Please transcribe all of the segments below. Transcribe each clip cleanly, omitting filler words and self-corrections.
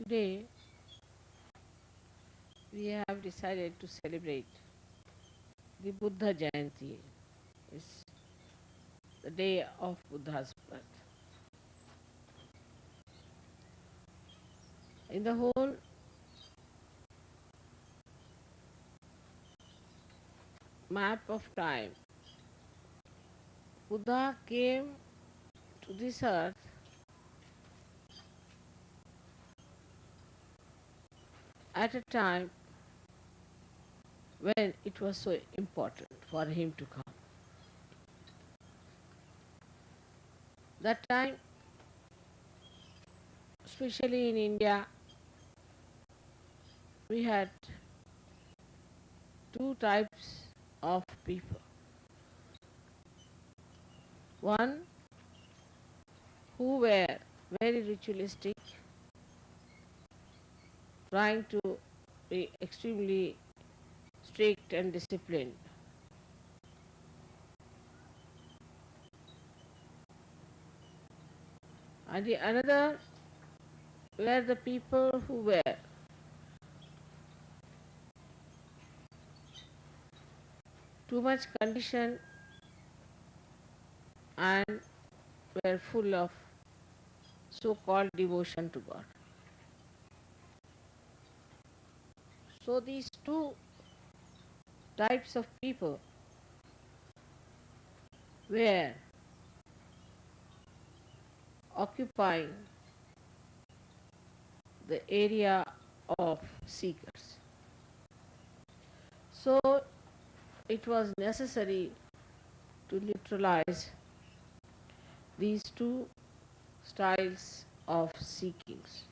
Today we have decided to celebrate the Buddha Jayanti. It's the day of Buddha's birth. In the whole map of time, Buddha came to this earth at a time when it was so important for him to come. That time, especially in India, we had two types of people. One who were very ritualistic, trying to be extremely strict and disciplined. And the another were the people who were too much conditioned and were full of so-called devotion to God. So these two types of people were occupying the area of seekers. So it was necessary to neutralize these two styles of seekings.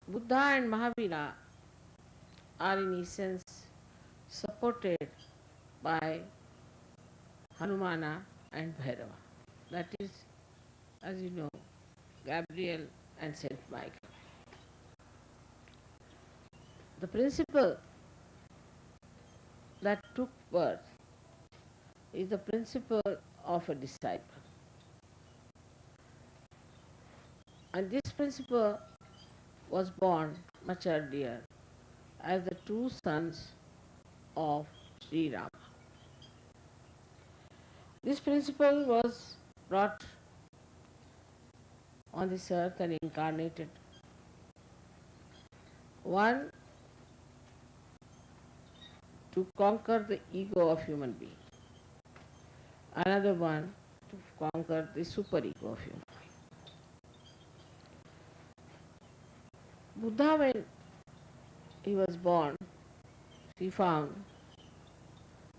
Buddha and Mahavira are in essence supported by Hanumana and Bhairava. That is, as you know, Gabriel and Saint Michael. The principle that took birth is the principle of a disciple. And this principle was born much earlier as the two sons of Sri Rama. This principle was brought on this earth and incarnated. One to conquer the ego of human being. Another one to conquer the superego of human being. Buddha, when he was born, he found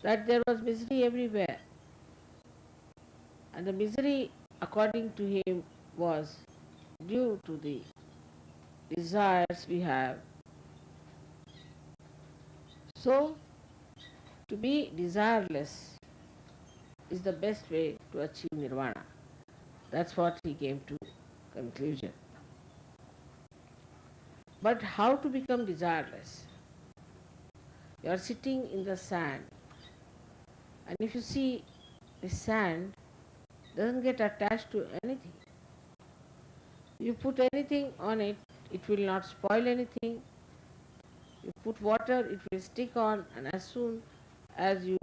that there was misery everywhere. And the misery, according to him, was due to the desires we have. So, to be desireless is the best way to achieve nirvana. That's what he came to conclusion. But how to become desireless? You are sitting in the sand, and if you see the sand doesn't get attached to anything. You put anything on it, it will not spoil anything. You put water, it will stick on, and as soon as you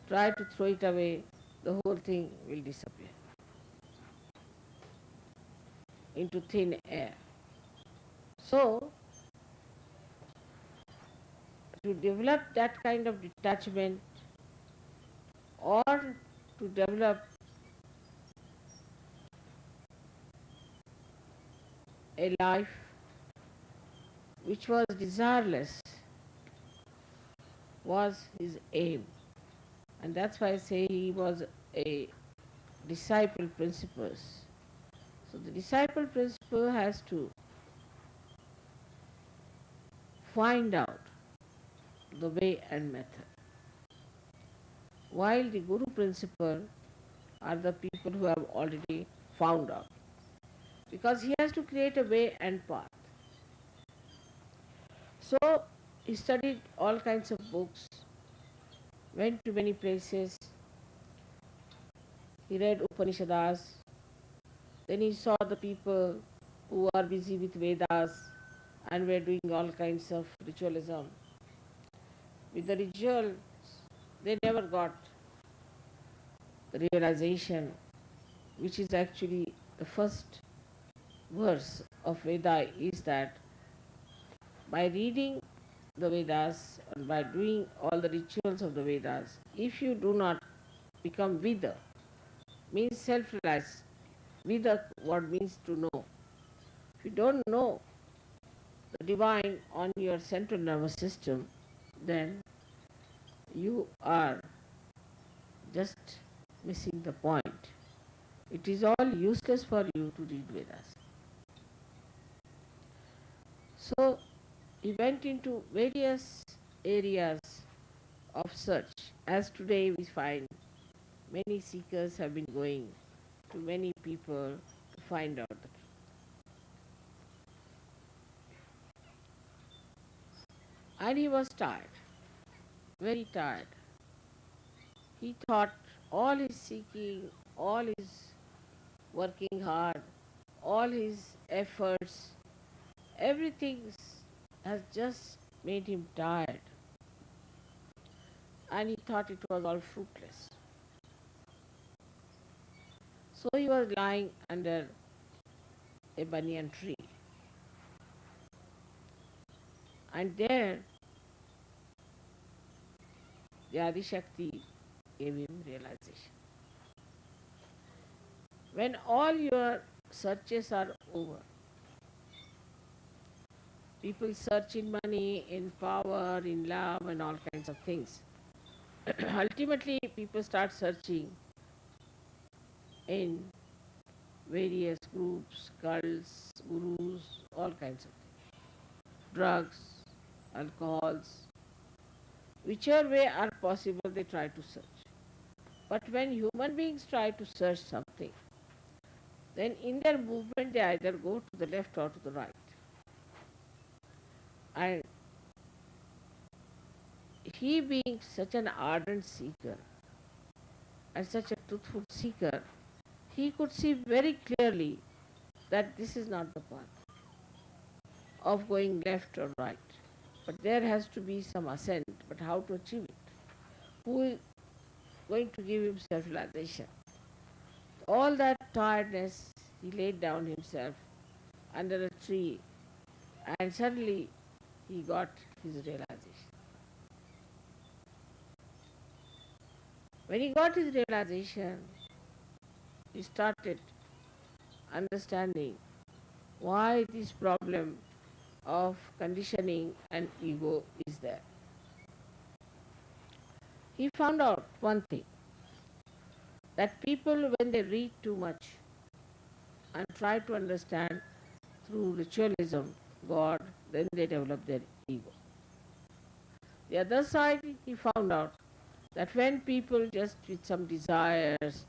try to throw it away, the whole thing will disappear into thin air. So, to develop that kind of detachment or to develop a life which was desireless was his aim. And that's why I say he was a disciple principles. So the disciple principle has to find out the way and method. While the guru principle are the people who have already found out. Because he has to create a way and path. So he studied all kinds of books, went to many places, He read Upanishads. Then he saw the people who are busy with Vedas and were doing all kinds of ritualism. With the rituals, they never got the realization, which is actually the first verse of Veda, is that by reading the Vedas and by doing all the rituals of the Vedas, if you do not become Vida, means self-realized. Vida, what means to know. If you don't know the divine on your central nervous system, then you are just missing the point. It is all useless for you to read Vedas. So he went into various areas of search. As today we find many seekers have been going to many people to find out the truth. And he was tired, very tired. He thought all his seeking, all his working hard, all his efforts, everything has just made him tired. And he thought it was all fruitless. So he was lying under a banyan tree. And there the Adi Shakti gave him realization. When all your searches are over, people search in money, in power, in love, and all kinds of things. Ultimately, people start searching in various groups, cults, gurus, all kinds of things. Drugs, alcohols, whichever way are possible, they try to search. But when human beings try to search something, then in their movement they either go to the left or to the right. And he being such an ardent seeker and such a truthful seeker, he could see very clearly that this is not the path of going left or right. But there has to be some ascent. But how to achieve it? Who is going to give him self-realization? All that tiredness, he laid down himself under a tree and suddenly he got his realization. When he got his realization, he started understanding why this problem of conditioning and ego is there. He found out one thing, that people, when they read too much and try to understand through ritualism God, then they develop their ego. The other side, he found out that when people just with some desires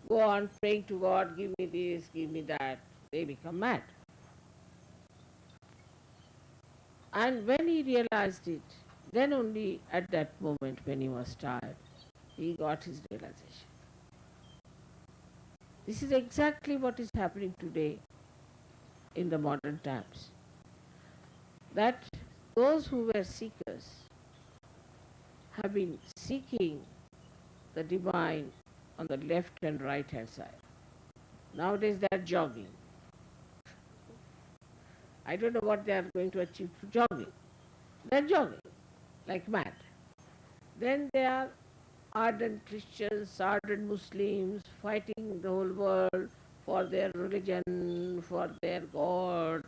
go on praying to God, give me this, give me that, they become mad. And when he realized it, then only at that moment when he was tired, he got his realization. This is exactly what is happening today in the modern times. That those who were seekers have been seeking the divine on the left and right hand side. Nowadays they are jogging. I don't know what they are going to achieve through jogging. They are jogging like mad. Then they are ardent Christians, ardent Muslims, fighting the whole world for their religion, for their God,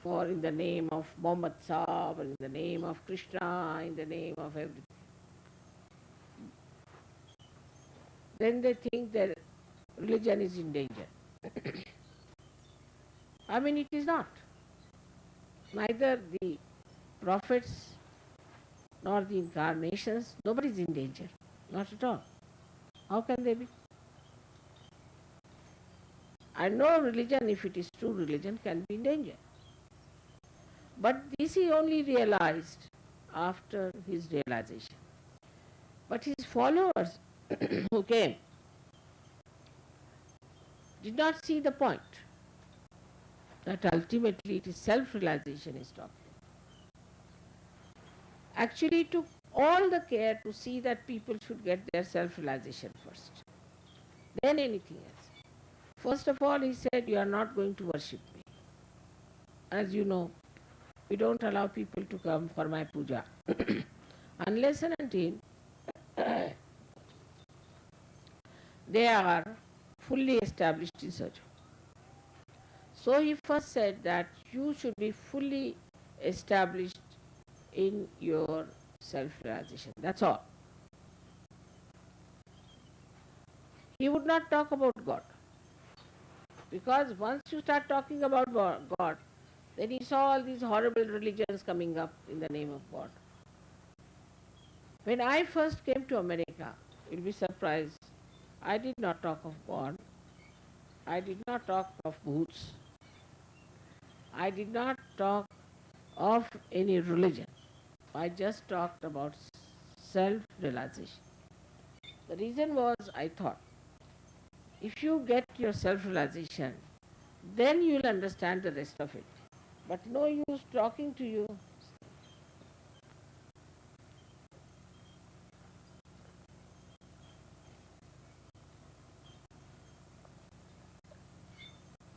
for in the name of Muhammad Saab, in the name of Krishna, in the name of everything. Then they think their religion is in danger. I mean, it is not. Neither the prophets nor the incarnations, nobody is in danger. Not at all. How can they be? And no religion, if it is true religion, can be in danger. But this he only realized after his realization. But his followers who came, did not see the point that ultimately it is self-realization is talking. Actually took all the care to see that people should get their self-realization first, then anything else. First of all, he said, you are not going to worship me. As you know, we don't allow people to come for my puja unless and until they are fully established in Sajo. So he first said that you should be fully established in your self-realization. That's all. He would not talk about God. Because once you start talking about God, then he saw all these horrible religions coming up in the name of God. When I first came to America, you'll be surprised, I did not talk of God. I did not talk of bhoots. I did not talk of any religion. I just talked about self-realization. The reason was I thought, if you get your self-realization, then you will understand the rest of it. But no use talking to you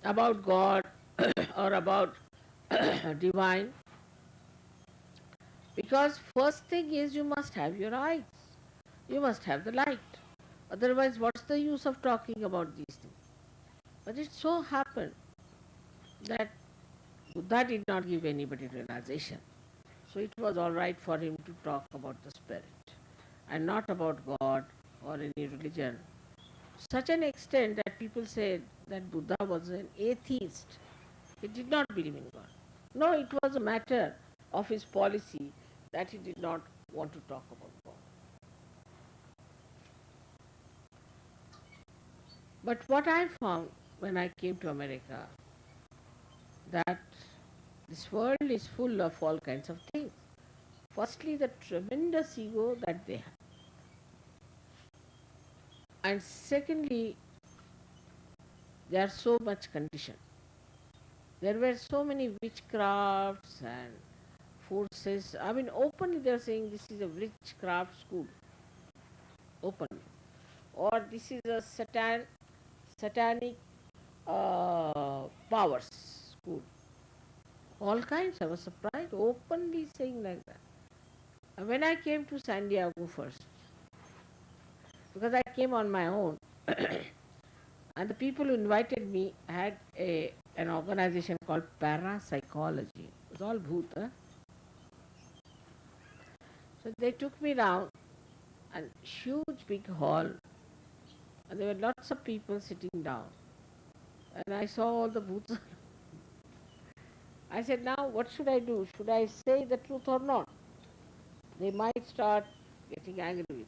about God or about divine, because first thing is you must have your eyes. You must have the light. Otherwise, what's the use of talking about these things? But it so happened that Buddha did not give anybody realization. So it was all right for him to talk about the spirit and not about God or any religion. Such an extent that people said that Buddha was an atheist. He did not believe in God. No, it was a matter of his policy that he did not want to talk about God. But what I found when I came to America, that this world is full of all kinds of things. Firstly, the tremendous ego that they have. And secondly, they are so much conditioned. There were so many witchcrafts and forces. I mean, openly they are saying this is a witchcraft school. Openly. Or this is a satanic powers school. All kinds. I was surprised. Openly saying like that. And when I came to San Diego first, because I came on my own, and the people who invited me had an organization called Parapsychology. It was all bhoot. Huh? So they took me down, and huge big hall, and there were lots of people sitting down. And I saw all the booths. I said, now what should I do? Should I say the truth or not? They might start getting angry with me.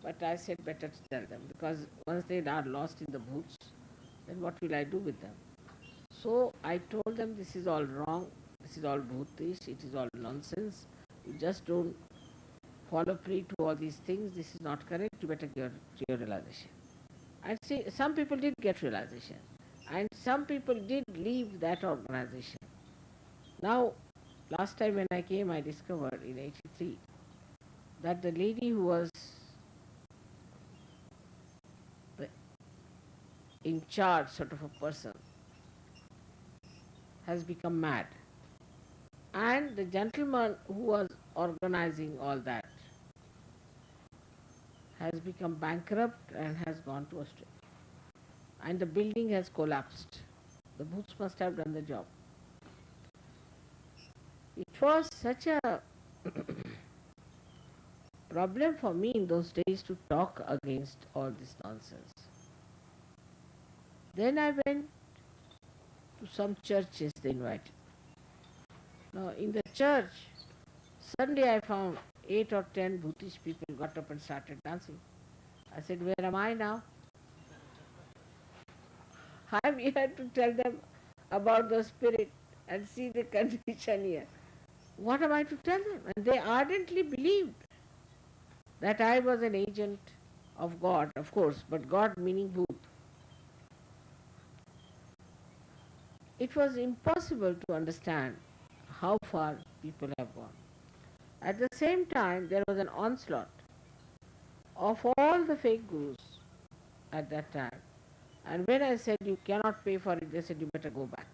But I said better to tell them, because once they are lost in the booths, then what will I do with them? So I told them this is all wrong, this is all bhutish, it is all nonsense. You just don't follow free to all these things, this is not correct, you better get your realization. And see, some people did get realization, and some people did leave that organization. Now, last time when I came, I discovered in 83 that the lady who was the in charge sort of a person has become mad. And the gentleman who was organizing all that has become bankrupt and has gone to Australia. And the building has collapsed. The boots must have done the job. It was such a problem for me in those days to talk against all this nonsense. Then I went to some churches they invited. Now in the church, suddenly I found 8 or 10 Bhutish people got up and started dancing. I said, where am I now? I'm here to tell them about the spirit and see the condition here. What am I to tell them? And they ardently believed that I was an agent of God, of course, but God meaning Bhut. it was impossible to understand how far people have gone. At the same time, there was an onslaught of all the fake gurus at that time. And when I said you cannot pay for it, they said you better go back.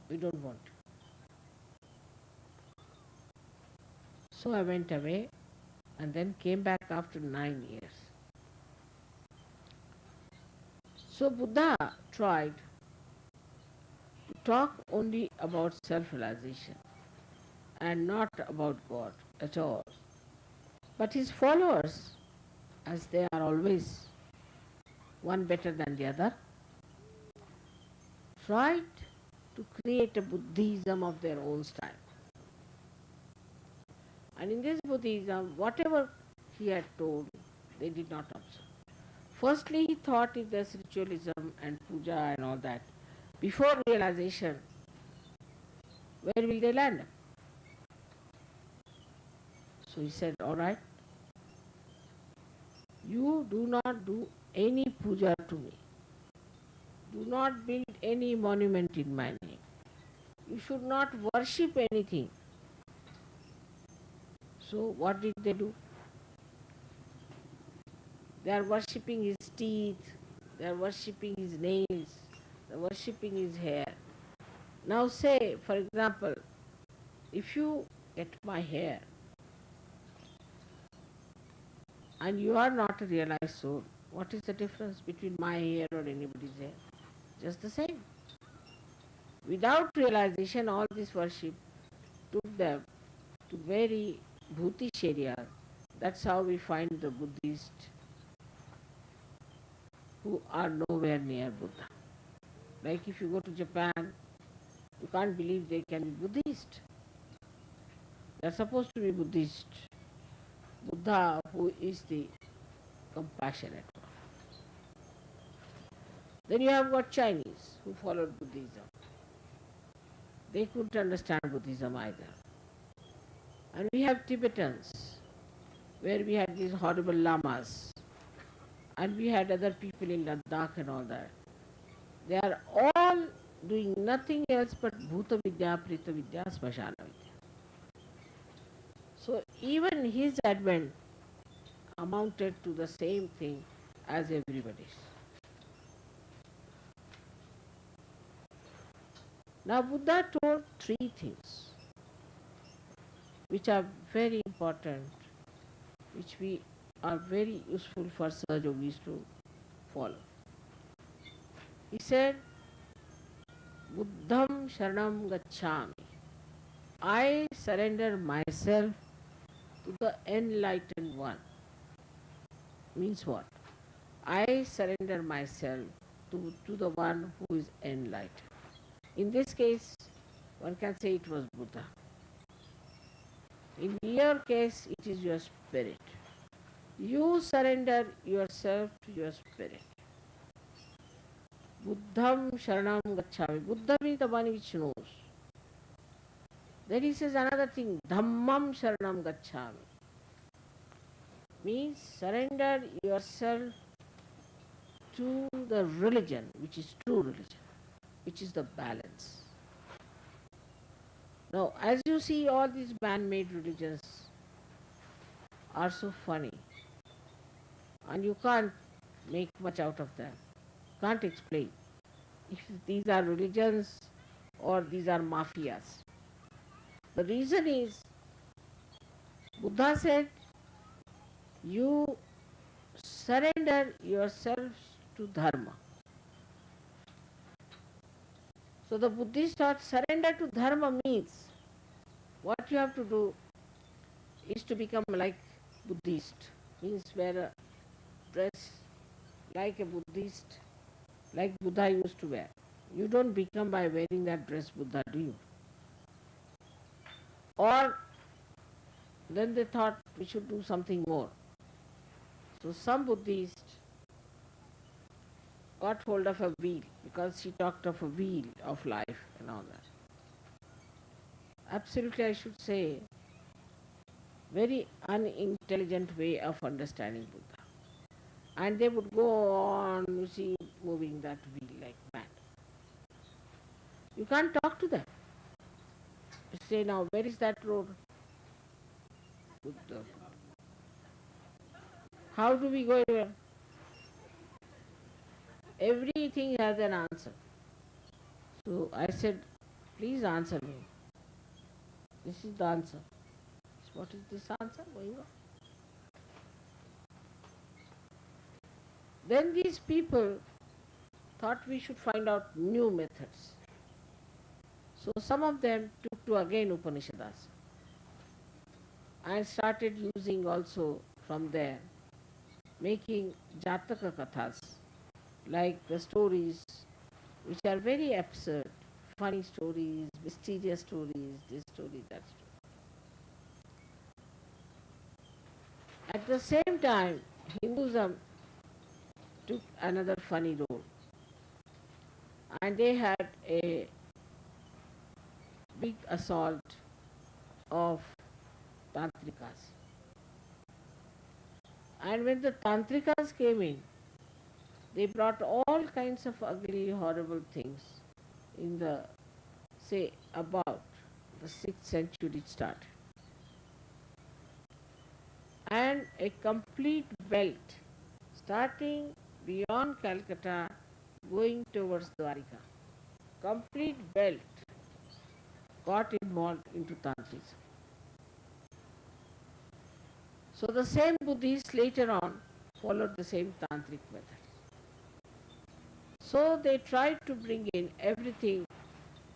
We don't want. So I went away and then came back after 9 years. So Buddha tried to talk only about self-realization and not about God at all. But his followers, as they are always one better than the other, tried to create a Buddhism of their own style. And in this Buddhism, whatever he had told, they did not observe. Firstly, he thought if there's ritualism and puja and all that, before realization, where will they land? So he said, all right, you do not do any puja to me. Do not build any monument in my name. You should not worship anything. So what did they do? They are worshipping his teeth, they are worshipping his nails, they are worshipping his hair. Now say, for example, if you get my hair and you are not a realized soul, what is the difference between my hair or anybody's hair? Just the same. Without realization, all this worship took them to very bhutish areas. That's how we find the Buddhists who are nowhere near Buddha. Like if you go to Japan, you can't believe they can be Buddhist. They are supposed to be Buddhist. Buddha, who is the compassionate one. Then you have got Chinese who followed Buddhism. They couldn't understand Buddhism either. And we have Tibetans, where we had these horrible lamas. And we had other people in Ladakh and all that. They are all doing nothing else but Bhuta Vidya, Prita Vidya, Smashana Vidya. So even his advent amounted to the same thing as everybody's. Now Buddha told three things which are very important, which we are very useful for Sahaja Yogis to follow. He said, Buddham Sharanam Gacchami. I surrender myself to the enlightened one. Means what? I surrender myself to the one who is enlightened. In this case, one can say it was Buddha. In your case, it is your spirit. You surrender yourself to your spirit. Buddham Sharanam Gacchami. Buddha means the one which knows. Then he says another thing, Dhammam Sharanam Gacchami. Means surrender yourself to the religion, which is true religion, which is the balance. Now, as you see, all these man-made religions are so funny, and you can't make much out of them. Can't explain if these are religions or these are mafias. The reason is, Buddha said, you surrender yourselves to dharma. So the Buddhist thought surrender to dharma means what you have to do is to become like Buddhist, means wear a dress like a Buddhist, like Buddha used to wear. You don't become by wearing that dress Buddha, do you? Or then they thought we should do something more. So some Buddhists got hold of a wheel because she talked of a wheel of life and all that. Absolutely, I should say, very unintelligent way of understanding Buddha. And they would go on, you see, moving that wheel like mad. You can't talk to them. You say, now, where is that road? Buddha. How do we go anywhere? Everything has an answer. So I said, please answer me. This is the answer. What is this answer going on? Then these people thought we should find out new methods. So some of them took to again Upanishads and started using also from there, making Jataka Kathas, like the stories which are very absurd, funny stories, mysterious stories, this story, that story. At the same time, Hinduism took another funny role, and they had a big assault of Tantrikas. And when the Tantrikas came in, they brought all kinds of ugly, horrible things in the, say, about the 6th century start. And a complete belt starting beyond Calcutta going towards Dwarika. Complete belt got involved into Tantrism. So the same Buddhists later on followed the same Tantric method. So they tried to bring in everything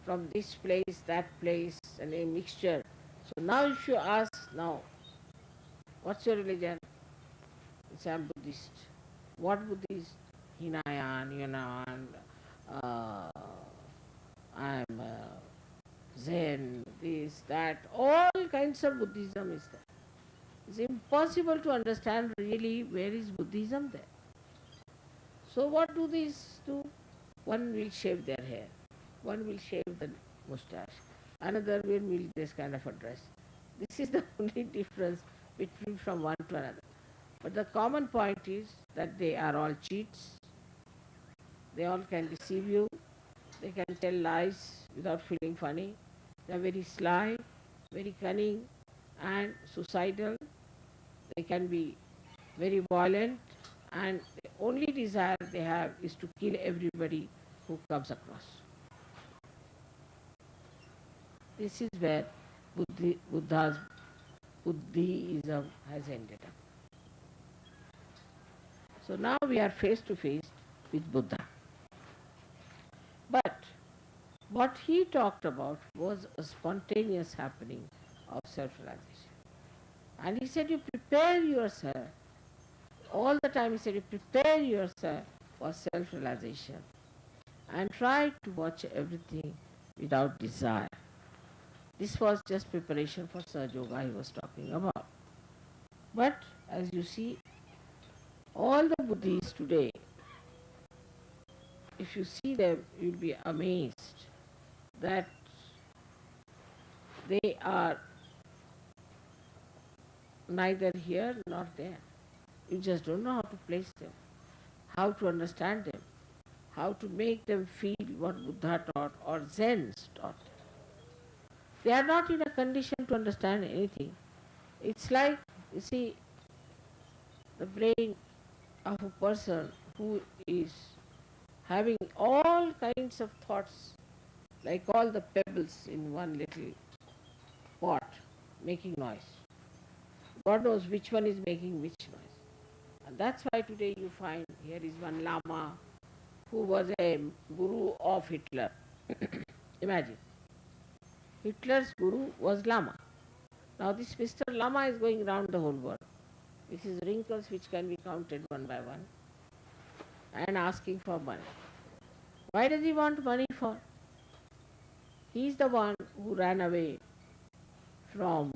from this place, that place, and a mixture. So now if you ask now, what's your religion? It's I'm Buddhist. What Buddhist? Hinayan, Yunan, uh, I'm Zen, this, that, all kinds of Buddhism is there. It's impossible to understand really where is Buddhism there. So what do these do? One will shave their hair, one will shave the moustache, another will wear this kind of a dress. This is the only difference between from one to another. But the common point is that they are all cheats, they all can deceive you, they can tell lies without feeling funny, they are very sly, very cunning and suicidal, they can be very violent, and the only desire they have is to kill everybody who comes across. This is where Buddhism has ended up. So now we are face to face with Buddha. But what he talked about was a spontaneous happening of self-realization. And he said, you prepare yourself, all the time he said, you prepare yourself for self-realization and try to watch everything without desire. This was just preparation for Sahaja Yoga he was talking about. But as you see, all the Buddhists today, if you see them, you'll be amazed that they are neither here nor there. You just don't know how to place them, how to understand them, how to make them feel what Buddha taught or Zen's taught. They are not in a condition to understand anything. It's like, you see, the brain of a person who is having all kinds of thoughts, like all the pebbles in one little pot, making noise. God knows which one is making which noise. And that's why today you find here is one Lama who was a guru of Hitler. Imagine. Hitler's guru was Lama. Now this Mr. Lama is going around the whole world with his wrinkles which can be counted one by one and asking for money. Why does he want money for? He is the one who ran away from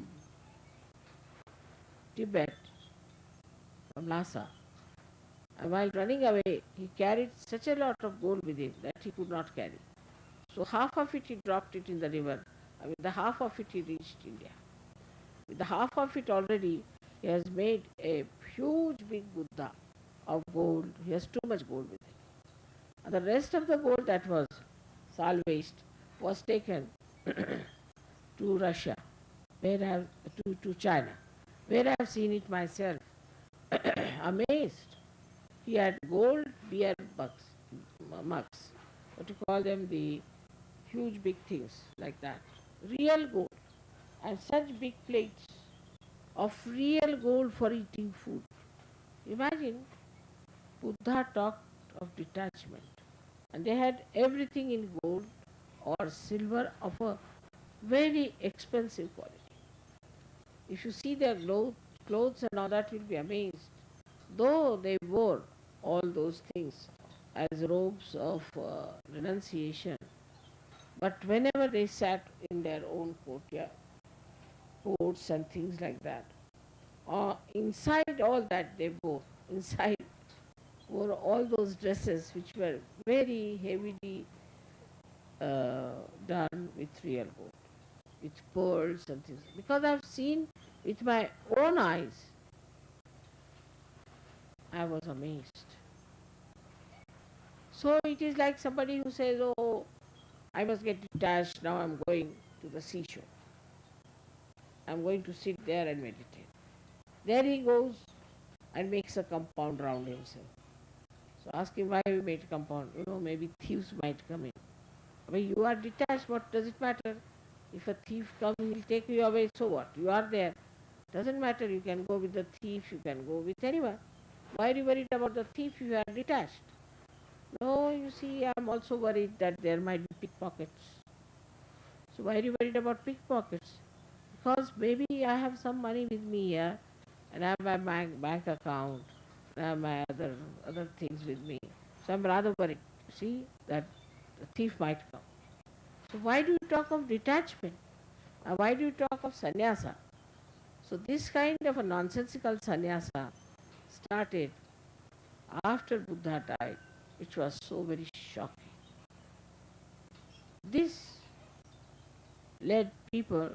Tibet, from Lhasa. And while running away, he carried such a lot of gold with him that he could not carry. So half of it he dropped it in the river. And with the half of it he reached India. With the half of it already, he has made a huge big Buddha of gold. He has too much gold with him. And the rest of the gold that was salvaged was taken to Russia, where I have, to China, where I have seen it myself, amazed. He had gold beer mugs, what you call them, the huge big things like that, real gold, and such big plates of real gold for eating food. Imagine, Buddha talked of detachment, and they had everything in gold or silver of a very expensive quality. If you see their clothes and all that, you'll be amazed. Though they wore all those things as robes of renunciation, but whenever they sat in their own courtyard, courts and things like that, inside all that they wore, inside wore all those dresses which were very heavily done with real gold, with pearls and things. Because I've seen with my own eyes, I was amazed. So it is like somebody who says, "Oh, I must get detached, now I'm going to the seashore. I'm going to sit there and meditate." There he goes and makes a compound round himself. So ask him why you made a compound. Maybe thieves might come in. But you are detached, what does it matter? If a thief comes, he'll take you away, so what? You are there. Doesn't matter, you can go with the thief, you can go with anyone. Why are you worried about the thief if you are detached? No, you see, I'm also worried that there might be pickpockets. So why are you worried about pickpockets? Because maybe I have some money with me here, and I have my bank account, and I have my other things with me. So I'm rather worried. See that the thief might come. So why do you talk of detachment? Why do you talk of sannyasa? So this kind of a nonsensical sannyasa started after Buddha died, which was so very shocking. This led people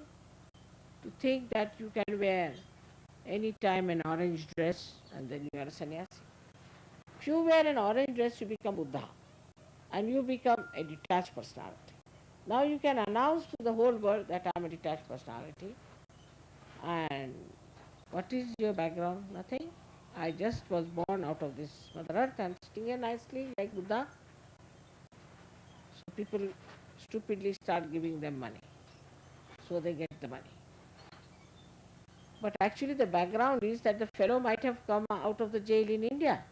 to think that you can wear any time an orange dress and then you are a sannyasi. If you wear an orange dress, you become Buddha and you become a detached personality. Now you can announce to the whole world that I am a detached personality. And what is your background? Nothing. I just was born out of this Mother Earth and sitting here nicely like Buddha. So people stupidly start giving them money. So they get the money. But actually the background is that the fellow might have come out of the jail in India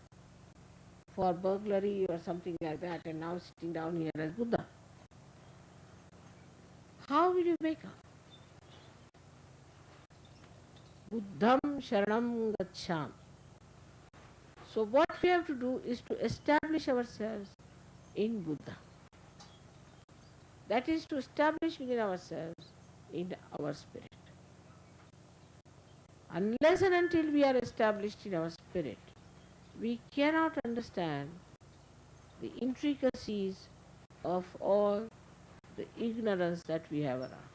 for burglary or something like that and now sitting down here as Buddha. How will you make up? Buddham Sharanam Gaccham. So what we have to do is to establish ourselves in Buddha. That is to establish within ourselves in our spirit. Unless and until we are established in our spirit, we cannot understand the intricacies of all the ignorance that we have around.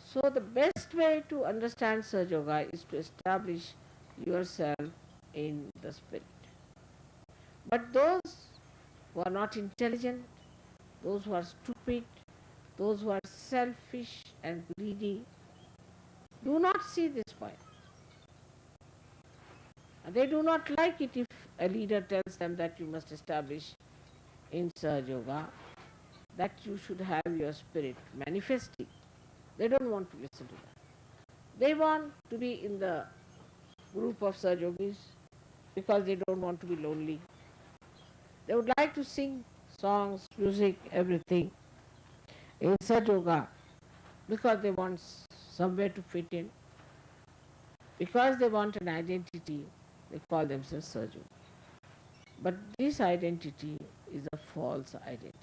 So the best way to understand Sahaja Yoga is to establish yourself in the spirit. But those who are not intelligent, those who are stupid, those who are selfish and greedy, do not see this point. And they do not like it if a leader tells them that you must establish in Sahaja Yoga, that you should have your spirit manifesting. They don't want to listen to that. They want to be in the group of Sahaja Yogis because they don't want to be lonely. They would like to sing songs, music, everything in Sahaja Yoga because they want somewhere to fit in. Because they want an identity, they call themselves Sahaja Yogi. But this identity is a false identity.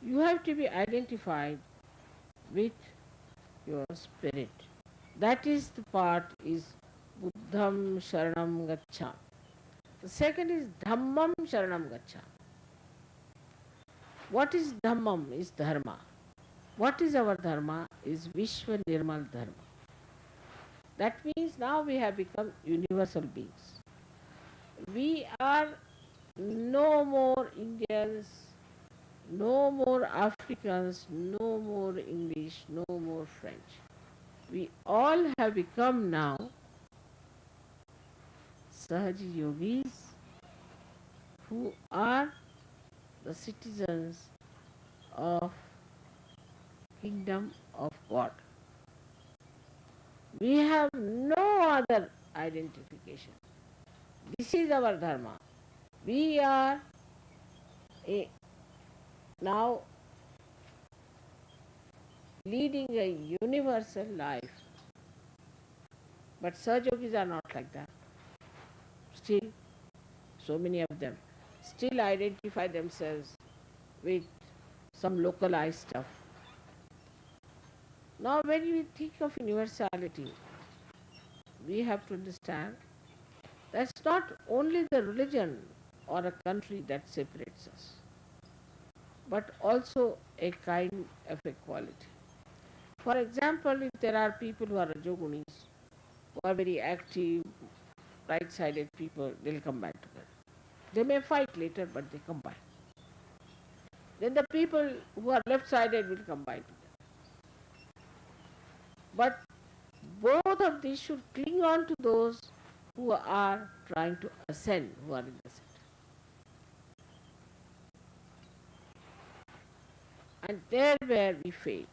You have to be identified with your spirit. That is the part is Buddham Sharanam Gaccham. The second is Dhammam Sharanam Gaccham. What is Dhammam is Dharma. What is our Dharma is Vishwa Nirmal Dharma. That means now we have become universal beings. We are no more Indians No more Africans, no more English, no more French. We all have become now Sahaji yogis who are the citizens of kingdom of God. We have no other identification. This is our dharma. We are a, now leading a universal life. But Sahaja yogis are not like that. Still, so many of them still identify themselves with some localized stuff. Now, when we think of universality, we have to understand that's not only the religion or a country that separates us, but also a kind of equality. For example, if there are people who are Rajogunis, who are very active, right-sided people, they'll combine together. They may fight later, but they combine. Then the people who are left-sided will combine together. But both of these should cling on to those who are trying to ascend, who are in the center. And there where we fail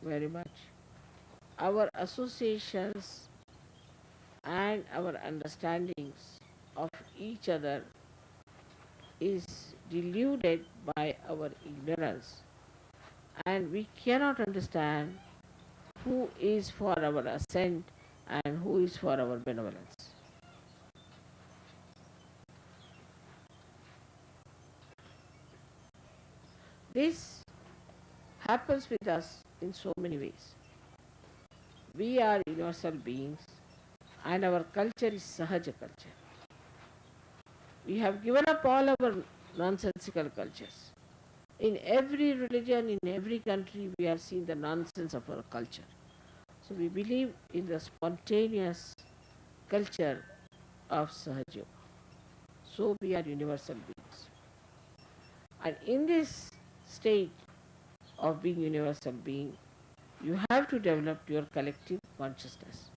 very much. Our associations and our understandings of each other is deluded by our ignorance, and we cannot understand who is for our ascent and who is for our benevolence. This happens with us in so many ways. We are universal beings and our culture is Sahaja culture. We have given up all our nonsensical cultures. In every religion, in every country, we are seeing the nonsense of our culture. So we believe in the spontaneous culture of Sahaja. So we are universal beings. And in this state of being universal being, you have to develop your collective consciousness.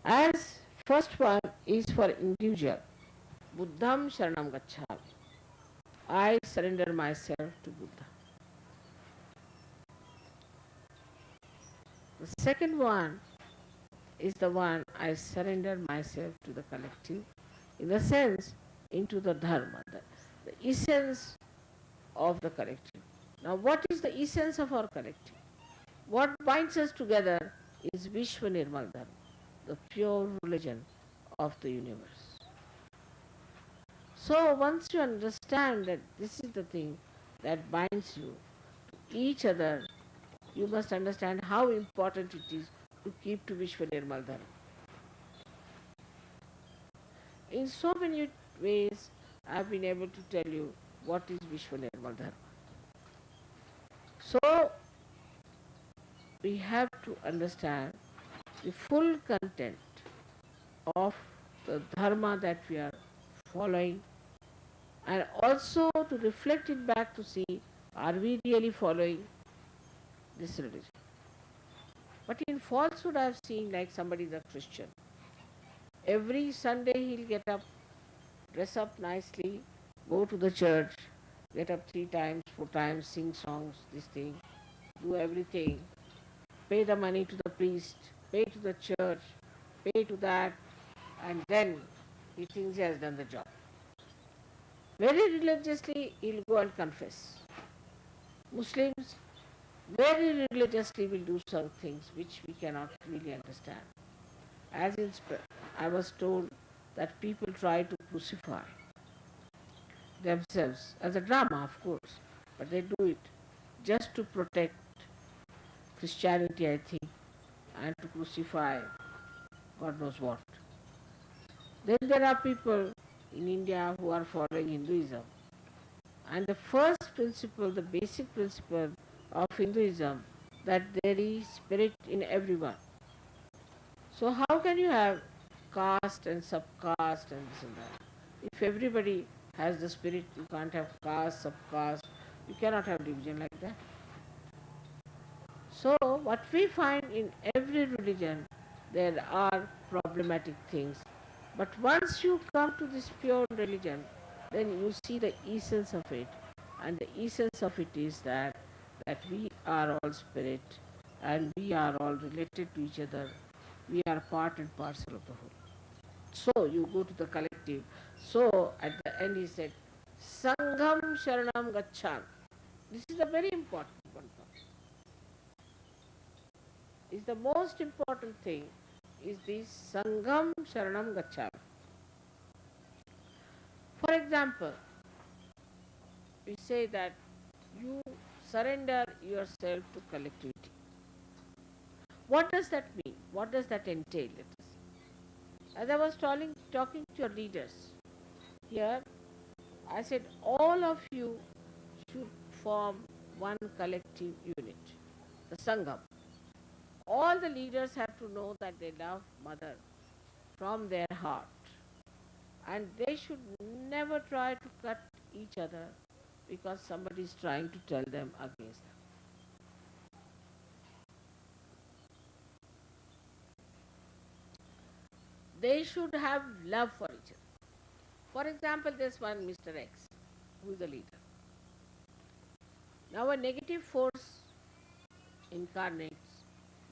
As first one is for individual, Buddham Sharanam Gacchami. I surrender myself to Buddha. The second one is the one I surrender myself to the collective, in the sense into the dharma, the essence of the collective. Now, what is the essence of our collective? What binds us together is Vishwa Nirmal Dharma, the pure religion of the universe. So, once you understand that this is the thing that binds you to each other, you must understand how important it is to keep to Vishwa Nirmal Dharma. In so many ways, I have been able to tell you what is Vishwa Nirmal Dharma. So, we have to understand the full content of the dharma that we are following, and also to reflect it back to see, are we really following this religion? But in falsehood I have seen, like somebody is a Christian. Every Sunday he'll get up, dress up nicely, go to the church, get up 3 times, 4 times, sing songs, this thing, do everything, pay the money to the priest, pay to the church, pay to that, and then he thinks he has done the job. Very religiously he'll go and confess. Muslims very religiously will do some things which we cannot really understand. As in, I was told that people try to crucify themselves as a drama, of course, but they do it just to protect Christianity, I think, and to crucify God knows what. Then there are people in India who are following Hinduism. And the first principle, the basic principle of Hinduism, that there is spirit in everyone. So how can you have caste and subcaste and this and that if everybody has the spirit. You can't have caste, subcaste. You cannot have division like that. So what we find in every religion, there are problematic things. But once you come to this pure religion, then you see the essence of it. And the essence of it is that we are all spirit and we are all related to each other. We are part and parcel of the whole. So you go to the collective. So at the end he said, Sangham Sharanam Gaccham. This is a very important one. Is the most important thing is this Sangham Sharanam Gaccham. For example, we say that you surrender yourself to collectivity. What does that mean? What does that entail? Let us see. As I was talking to your leaders here, I said all of you should form one collective unit, the Sangham. All the leaders have to know that they love Mother from their heart, and they should never try to cut each other because somebody is trying to tell them against them. They should have love for each other. For example, there's one Mr. X who is the leader. Now a negative force incarnates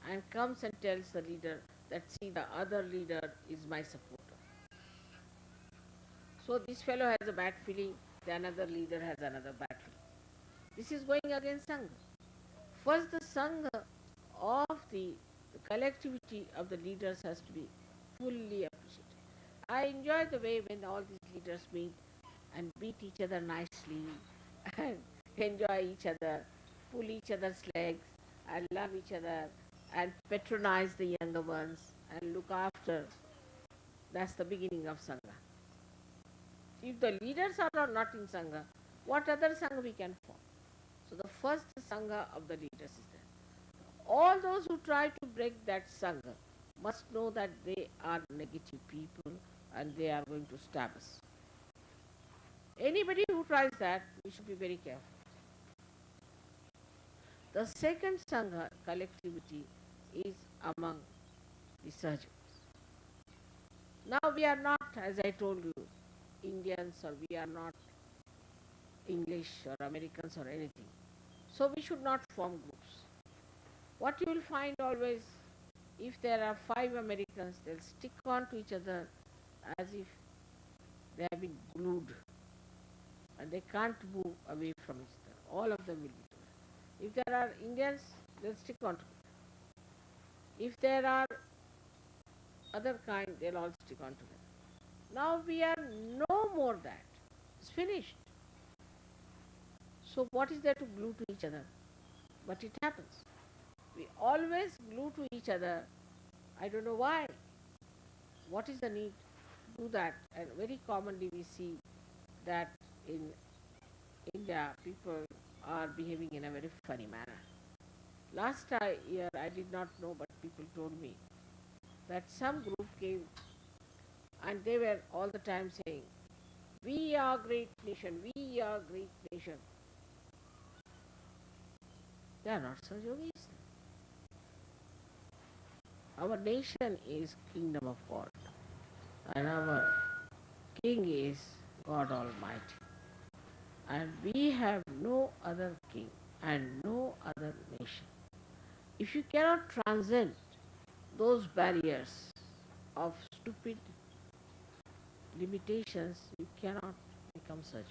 and comes and tells the leader that see the other leader is my supporter. So this fellow has a bad feeling, the another leader has another bad feeling. This is going against Sangha. First the Sangha of the collectivity of the leaders has to be fully appreciated. I enjoy the way when all these leaders meet and beat each other nicely and enjoy each other, pull each other's legs and love each other and patronize the younger ones and look after. That's the beginning of Sangha. If the leaders are not in Sangha, what other Sangha we can form? So the first Sangha of the leaders is there. All those who try to break that Sangha must know that they are negative people and they are going to stab us. Anybody who tries that, we should be very careful. The second Sangha, collectivity, is among the surgeons. Now we are not, as I told you, Indians or we are not English or Americans or anything. So we should not form groups. What you will find always, if there are 5 Americans, they'll stick on to each other as if they have been glued and they can't move away from each other. All of them will be together. If there are Indians, they'll stick on together. If there are other kind, they'll all stick on together. Now we are no more that. It's finished. So what is there to glue to each other? But it happens. We always glue to each other. I don't know why. What is the need to do that? And very commonly we see that in India people are behaving in a very funny manner. Last year I did not know, but people told me that some group came and they were all the time saying, we are great nation, we are great nation. They are not such yogis. Our nation is kingdom of God and our king is God Almighty. And we have no other king and no other nation. If you cannot transcend those barriers of stupid limitations, you cannot become such.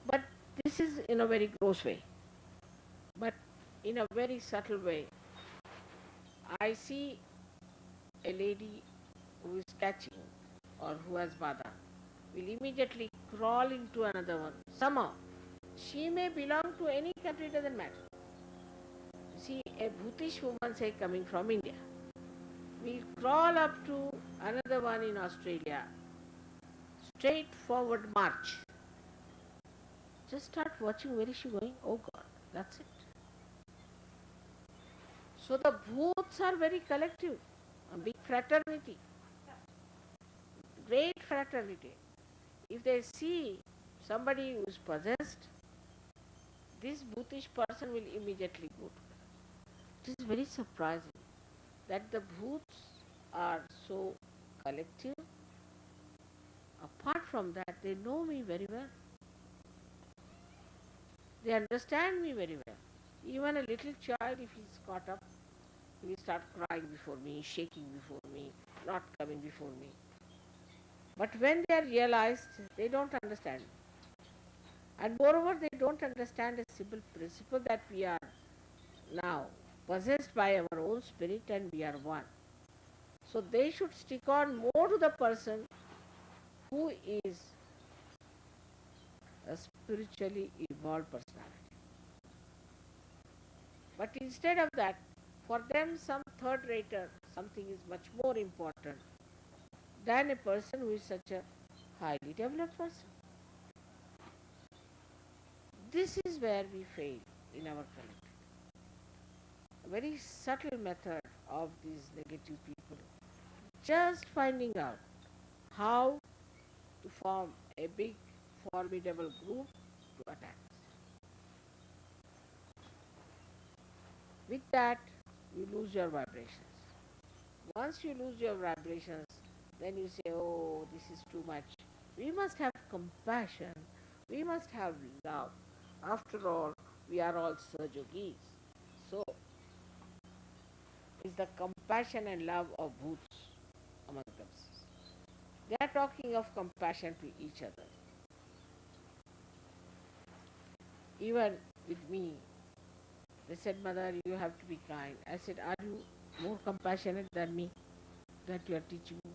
But this is in a very gross way. But in a very subtle way, I see a lady who is catching or who has bada will immediately crawl into another one. Somehow, she may belong to any country, doesn't matter. See, a Bhutish woman, say, coming from India, will crawl up to another one in Australia, straightforward march. Just start watching where is she going. Oh God, that's it. So the Bhuts are very collective, a big fraternity. Great fraternity. If they see somebody who is possessed, this bhutish person will immediately go to them. It is very surprising that the bhuts are so collective. Apart from that, they know me very well. They understand me very well. Even a little child, if he's caught up, he will start crying before me, shaking before me, not coming before me. But when they are realized, they don't understand. And moreover, they don't understand a simple principle that we are now possessed by our own spirit and we are one. So they should stick on more to the person who is a spiritually evolved personality. But instead of that, for them some third rater, something is much more important than a person who is such a highly developed person. This is where we fail in our collective. A very subtle method of these negative people, just finding out how to form a big formidable group to attack us. With that, you lose your vibrations. Once you lose your vibrations, then you say, oh, this is too much. We must have compassion. We must have love. After all, we are all Sahajogis. So, is the compassion and love of bhoots among themselves. They are talking of compassion to each other. Even with me, they said, Mother, you have to be kind. I said, are you more compassionate than me that you are teaching me?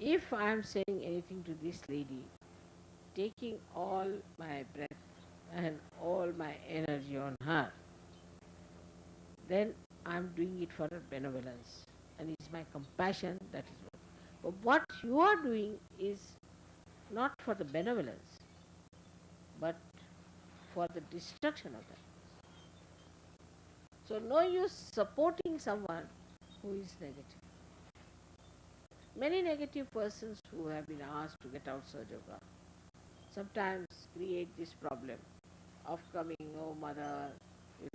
If I am saying anything to this lady, taking all my breath and all my energy on her, then I am doing it for her benevolence. And it's my compassion that is what. But what you are doing is not for the benevolence, but for the destruction of that. So no use supporting someone who is negative. Many negative persons who have been asked to get out Sahaja Yoga sometimes create this problem of coming, oh mother,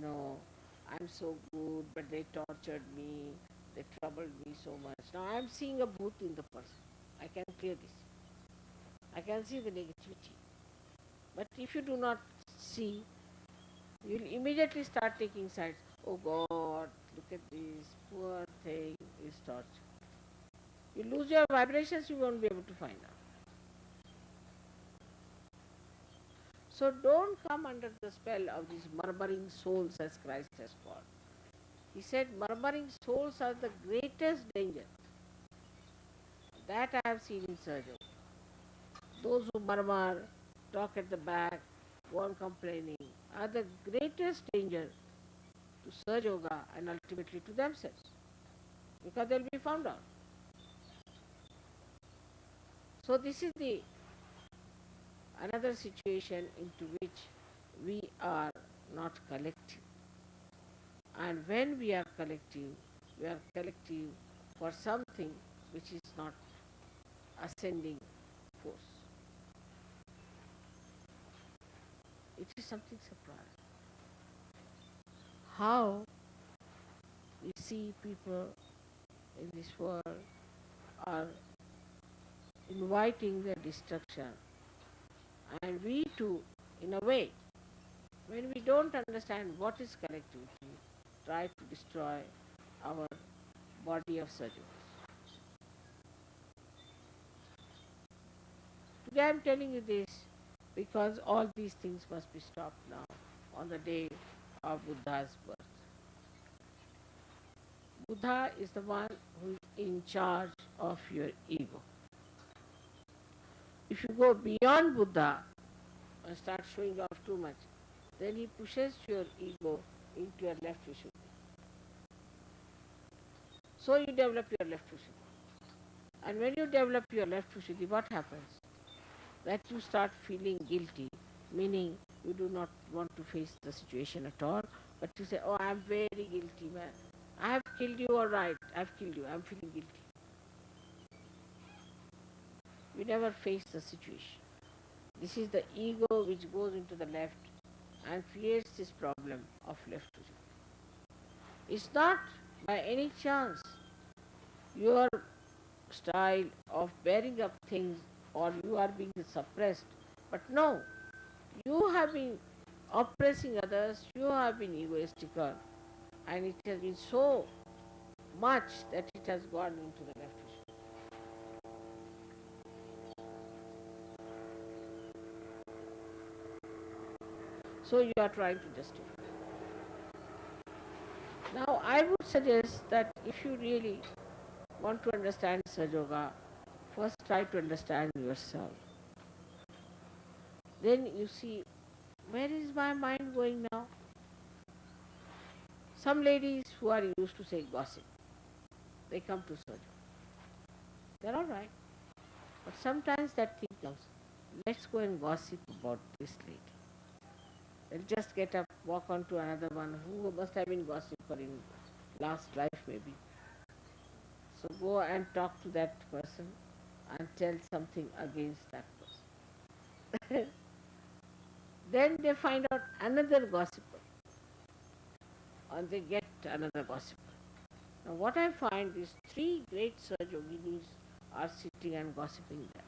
I'm so good, but they tortured me, they troubled me so much. Now I'm seeing a bhoot in the person. I can clear this. I can see the negativity. But if you do not see, you will immediately start taking sides. Oh God, look at this, poor thing is tortured. You lose your vibrations, you won't be able to find out. So don't come under the spell of these murmuring souls as Christ has called. He said murmuring souls are the greatest danger. That I have seen in surgery. Those who murmur, talk at the back, go on complaining, are the greatest danger to Sahaja Yoga and ultimately to themselves. Because they'll be found out. So this is the another situation into which we are not collective. And when we are collective for something which is not ascending force. It is something surprising. How we see people in this world are inviting their destruction. And we too, in a way, when we don't understand what is collectivity, try to destroy our body of surgery. Today I am telling you this because all these things must be stopped now on the day of Buddha's birth. Buddha is the one who is in charge of your ego. If you go beyond Buddha and start showing off too much, then he pushes your ego into your left Vishuddhi. So you develop your left Vishuddhi. And when you develop your left Vishuddhi, what happens? That you start feeling guilty, meaning you do not want to face the situation at all, but you say, oh, I am very guilty, man. I have killed you, all right. I have killed you. I am feeling guilty. we never face the situation. This is the ego which goes into the left and creates this problem of left vision. It's not by any chance your style of bearing up things or you are being suppressed, but no, you have been oppressing others, you have been egoistical, and it has been so much that it has gone into the left vision. So you are trying to justify. Now I would suggest that if you really want to understand Sahaja Yoga, first try to understand yourself. Then you see, where is my mind going now? Some ladies who are used to say gossip, they come to Sahaja Yoga. They're all right. But sometimes that thing comes, let's go and gossip about this lady. They'll just get up, walk on to another one who must have been gossiping in last life maybe. So go and talk to that person and tell something against that person. Then they find out another gossiper and they get another gossiper. Now what I find is three great Sahaja Yoginis are sitting and gossiping there.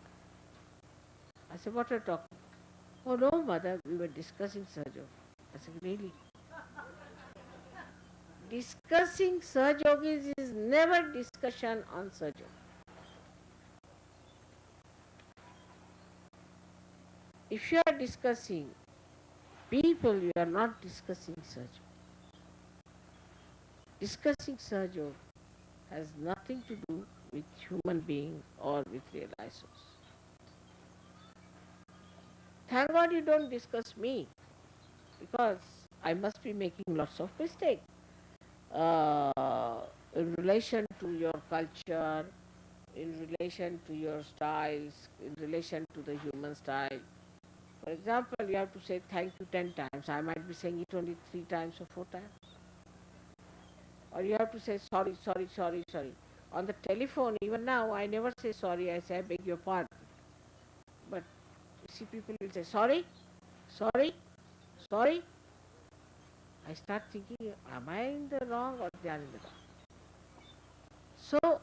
I said, what are you talking? Oh no, mother, we were discussing Sahaja Yoga. I said, really? Discussing Sahaja Yogis is never discussion on Sahaja Yoga. If you are discussing people, you are not discussing Sahaja Yoga. Discussing Sahaja Yoga has nothing to do with human being or with realized souls. Thank God you don't discuss me, because I must be making lots of mistakes in relation to your culture, in relation to your styles, in relation to the human style. For example, you have to say thank you 10 times. I might be saying it only 3 times or 4 times. Or you have to say sorry, sorry, sorry, sorry. On the telephone, even now, I never say sorry. I say I beg your pardon. But you see, people will say sorry, sorry, sorry. I start thinking, am I in the wrong or they are in the wrong? So,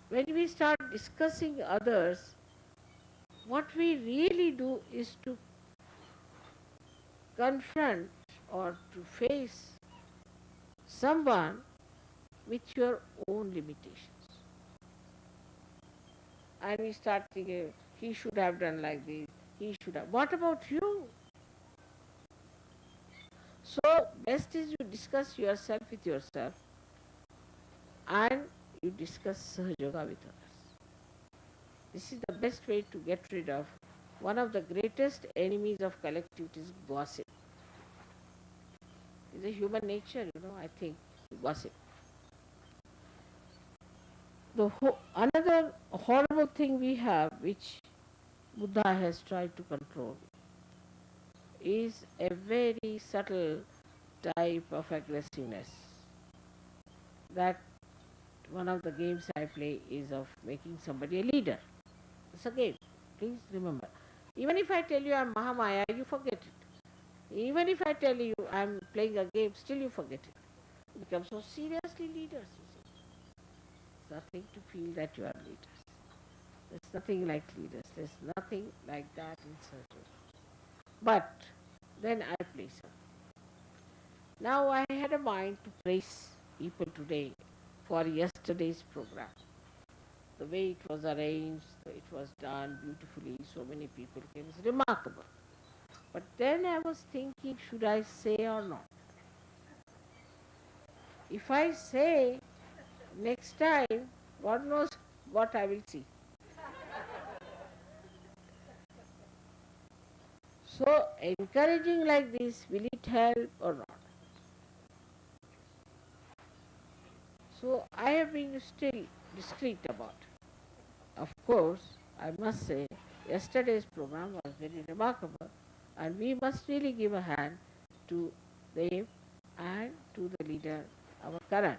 when we start discussing others, what we really do is to confront or to face someone with your own limitations. And we start thinking, he should have done like this, he should have. What about you? So, best is you discuss yourself with yourself and you discuss Sahaja Yoga with others. This is the best way to get rid of one of the greatest enemies of collectivity is gossip. It's a human nature, I think, gossip. Another horrible thing we have, which Buddha has tried to control, is a very subtle type of aggressiveness. That one of the games I play is of making somebody a leader. It's a game. Please remember. Even if I tell you I'm Mahamaya, you forget it. Even if I tell you I'm playing a game, still you forget it. You become so seriously leaders, you see. It's nothing to feel that you are leaders. There's nothing like leaders. There's nothing like that in surgery. But then I play some. Now I had a mind to praise people today for yesterday's program. The way it was arranged, it was done beautifully, so many people came. It's remarkable. But then I was thinking, should I say or not? If I say next time, God knows what I will see. So encouraging like this, will it help or not? So I have been still discreet about it. Of course, I must say, yesterday's program was very remarkable, and we must really give a hand to them and to the leader, our Karan.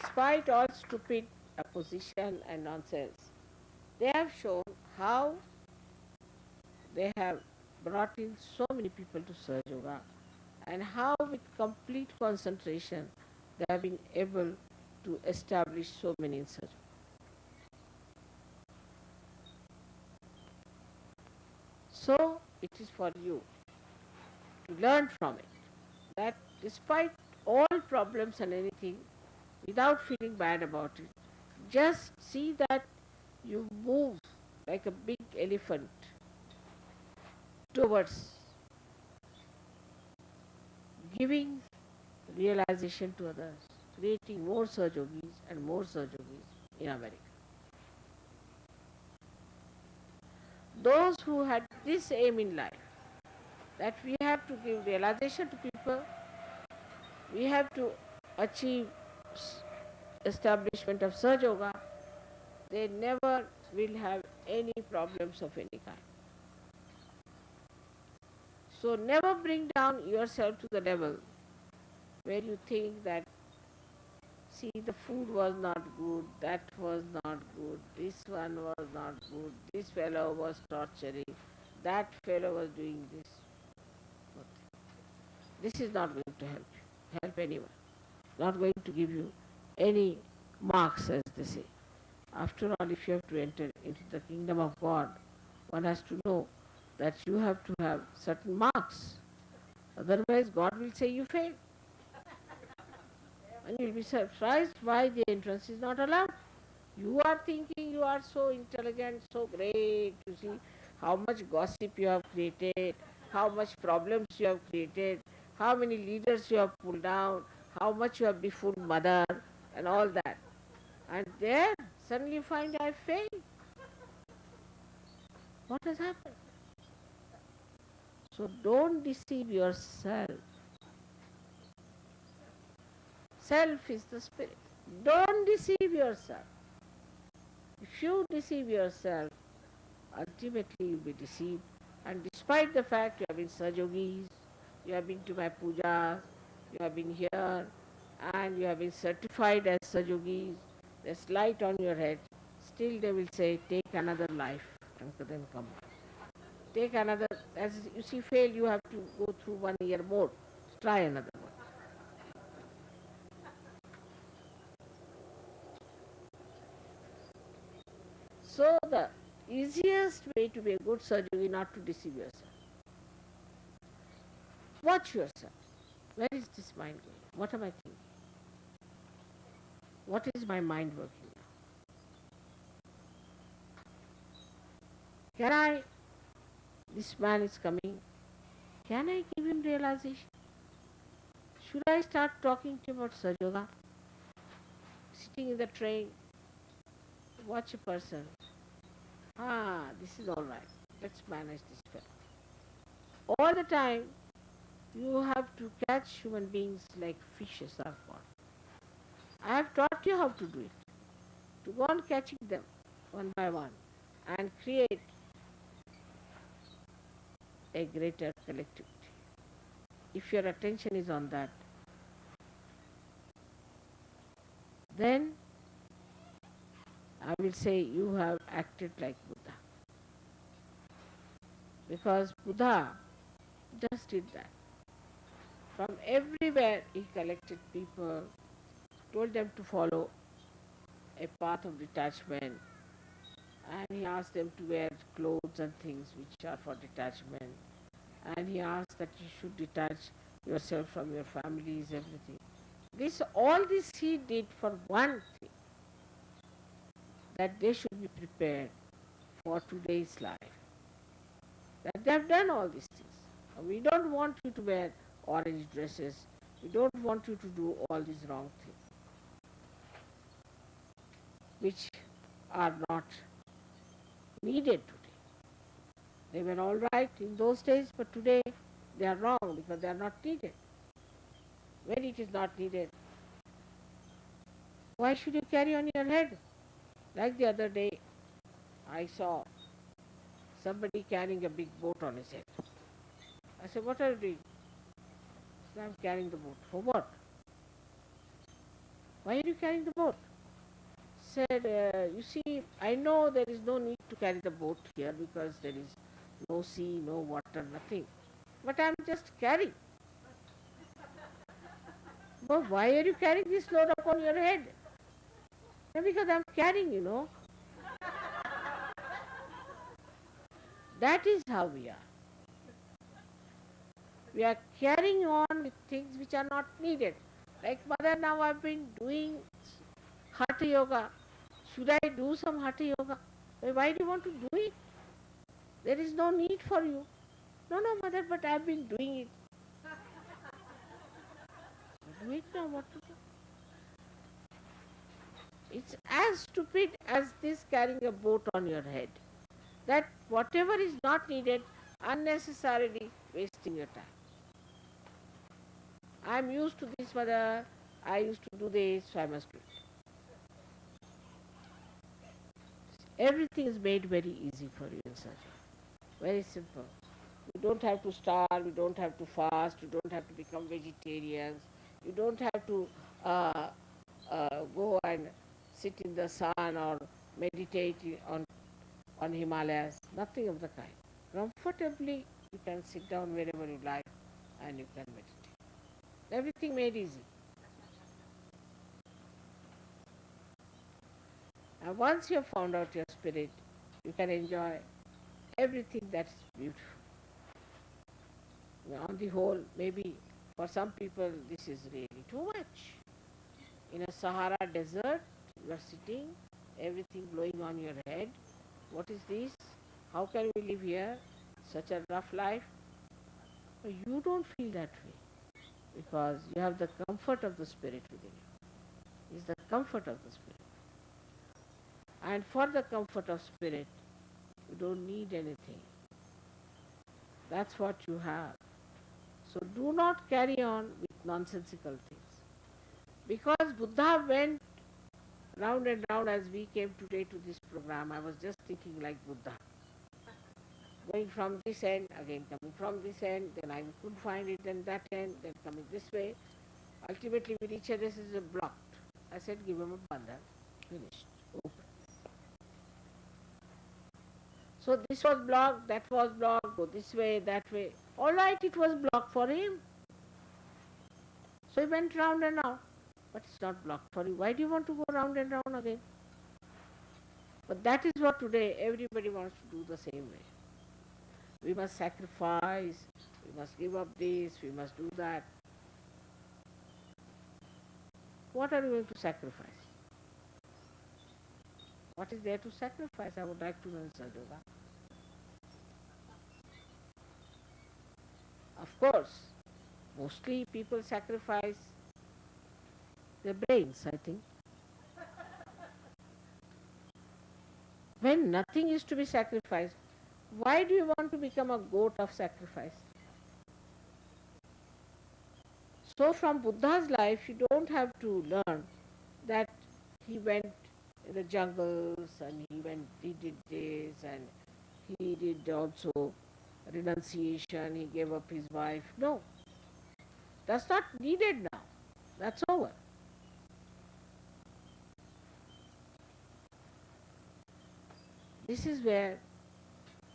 despite all stupid opposition and nonsense, they have shown how they have brought in so many people to Sahaja Yoga, and how with complete concentration they have been able to establish so many in Sahaja Yoga. So it is for you to learn from it that despite all problems and anything, without feeling bad about it, just see that you move like a big elephant towards giving realization to others, creating more Sahajogis and more Sahajogis in America. Those who had this aim in life, that we have to give realization to people, we have to achieve establishment of Sahaja Yoga, they never will have any problems of any kind. So never bring down yourself to the level where you think that, see, the food was not good, that was not good, this one was not good, this fellow was torturing, that fellow was doing this. This is not going to help anyone, not going to give you any marks, as they say. After all, if you have to enter into the kingdom of God, one has to know that you have to have certain marks. Otherwise, God will say you failed. And you will be surprised why the entrance is not allowed. You are thinking you are so intelligent, so great. You see how much gossip you have created, how much problems you have created, how many leaders you have pulled down, how much you have befooled mother and all that. And there suddenly you find I failed. What has happened? So don't deceive yourself. Self is the spirit. Don't deceive yourself. If you deceive yourself, ultimately you will be deceived. And despite the fact you have been Sajogis, you have been to my pujas, you have been here, and you have been certified as Sajogis, there's light on your head, still they will say, take another life and then come back. Take another, as you see, fail, you have to go through 1 year more. Try another one. So the easiest way to be a good surgeon is not to deceive yourself. Watch yourself. Where is this mind going? What am I thinking? What is my mind working now? Can I, this man is coming, can I give him realization? Should I start talking to him about Sahaja Yoga? Sitting in the train, watch a person. This is all right. Let's manage this fellow. All the time, you have to catch human beings like fishes are caught. I have taught you how to do it. To go on catching them one by one and create a greater collectivity. If your attention is on that, then I will say you have acted like Buddha. Because Buddha just did that. From everywhere he collected people, told them to follow a path of detachment, and he asked them to wear clothes and things which are for detachment, and he asked that you should detach yourself from your families, everything. All this he did for one thing, that they should be prepared for today's life. That they have done all these things. We don't want you to wear orange dresses. We don't want you to do all these wrong things, which are not needed today. They were all right in those days, but today they are wrong because they are not needed. When it is not needed, why should you carry on your head? Like the other day, I saw somebody carrying a big boat on his head. I said, what are you doing? He said, I'm carrying the boat. For what? Why are you carrying the boat? Said, you see, I know there is no need to carry the boat here because there is no sea, no water, nothing. But I am just carrying. But why are you carrying this load upon your head? No, because I am carrying, That is how we are. We are carrying on with things which are not needed. Like mother, now I've been doing Hatha Yoga. Should I do some Hatha Yoga? Why do you want to do it? There is no need for you. No, no, mother, but I've been doing it. Do it now, what to do? It's as stupid as this carrying a boat on your head. That whatever is not needed, unnecessarily wasting your time. I'm used to this, mother. I used to do this, so I must do it. Everything is made very easy for you in Saja. Very simple. You don't have to starve, you don't have to fast, you don't have to become vegetarians, you don't have to go and sit in the sun or meditate on Himalayas. Nothing of the kind. Comfortably, you can sit down wherever you like and you can meditate. Everything made easy. And once you have found out your spirit, you can enjoy everything that's beautiful. On the whole, maybe for some people this is really too much. In a Sahara desert, you are sitting, everything blowing on your head. What is this? How can we live here? Such a rough life. But you don't feel that way because you have the comfort of the spirit within you. It's the comfort of the spirit. And for the comfort of spirit, you don't need anything. That's what you have. So do not carry on with nonsensical things. Because Buddha went round and round as we came today to this program, I was just thinking like Buddha. Going from this end, again coming from this end, then I couldn't find it, then that end, then coming this way. Ultimately we reached this is blocked. I said give him a bandhan. Finished. Open. So this was blocked, that was blocked, go this way, that way. Alright, it was blocked for him. So he went round and round. But it's not blocked for you. Why do you want to go round and round again? But that is what today everybody wants to do the same way. We must sacrifice, we must give up this, we must do that. What are you going to sacrifice? What is there to sacrifice? I would like to know, Sajoga. Of course, mostly people sacrifice their brains, I think. When nothing is to be sacrificed, why do you want to become a goat of sacrifice? So from Buddha's life, you don't have to learn that he went in the jungles and he did this and he did also renunciation, he gave up his wife. No, that's not needed now. That's over. This is where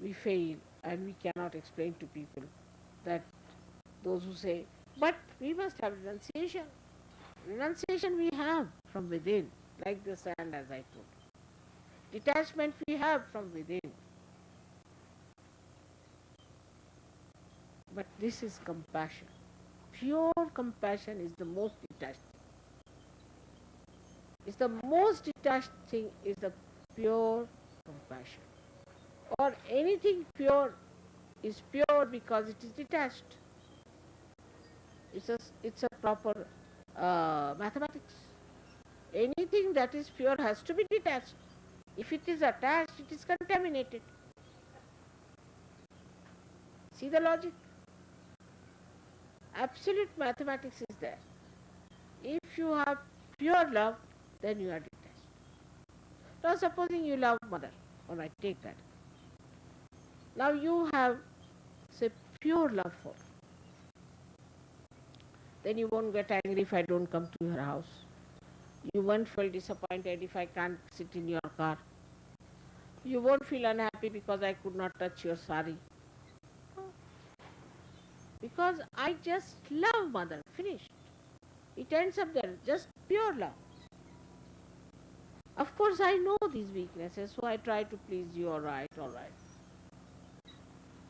we fail and we cannot explain to people that those who say, but we must have renunciation. Renunciation we have from within, like the sand as I told. Detachment we have from within. But this is compassion. Pure compassion is the most detached thing. It's the most detached thing is the pure compassion. Or anything pure is pure because it is detached. It's a proper mathematics. Anything that is pure has to be detached. If it is attached, it is contaminated. See the logic? Absolute mathematics is there. If you have pure love, then you are detached. Now supposing you love mother, alright, take that. Now you have, say, pure love for her. Then you won't get angry if I don't come to your house. You won't feel disappointed if I can't sit in your car. You won't feel unhappy because I could not touch your sari. Because I just love mother. Finished. It ends up there. Just pure love. Of course, I know these weaknesses, so I try to please you. All right, all right.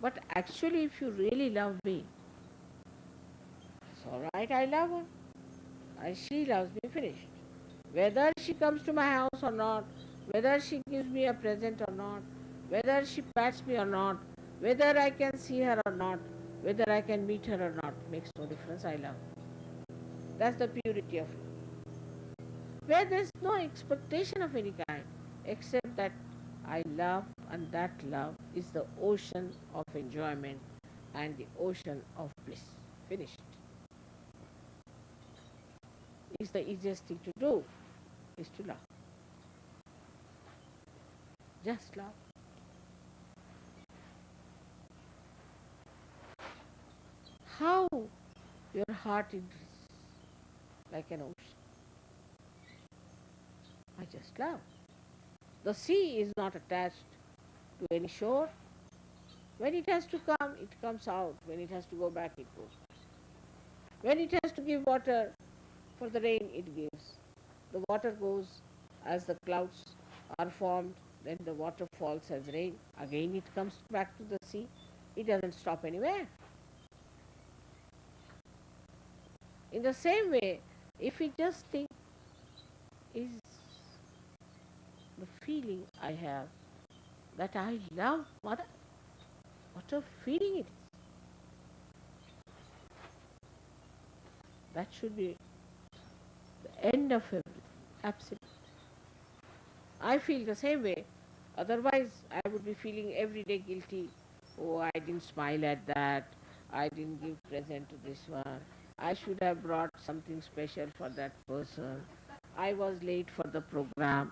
But actually, if you really love me, it's all right. I love her. She loves me. Finished. Whether she comes to my house or not, whether she gives me a present or not, whether she pats me or not, whether I can see her or not, whether I can meet her or not, makes no difference. I love her. That's the purity of love. Where there's no expectation of any kind, except that I love, and that love is the ocean of enjoyment and the ocean of bliss. Finished. It's the easiest thing to do, is to love. Just love. How your heart is like an ocean. I just love. The sea is not attached to any shore. When it has to come, it comes out. When it has to go back, it goes back. When it has to give water for the rain, it gives. The water goes as the clouds are formed, then the water falls as rain. Again, it comes back to the sea. It doesn't stop anywhere. In the same way, if we just think, is the feeling I have that I love mother, what a feeling it is. That should be the end of everything. Absolutely. I feel the same way. Otherwise, I would be feeling every day guilty. Oh, I didn't smile at that. I didn't give present to this one. I should have brought something special for that person. I was late for the program.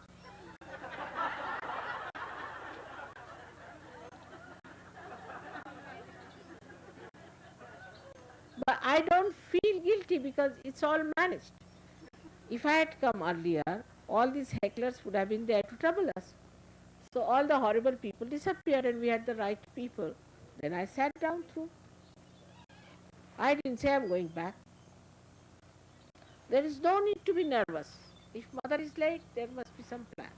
But I don't feel guilty because it's all managed. If I had come earlier, all these hecklers would have been there to trouble us. So all the horrible people disappeared and we had the right people. Then I sat down through. I didn't say I'm going back. There is no need to be nervous. If mother is late, there must be some plan.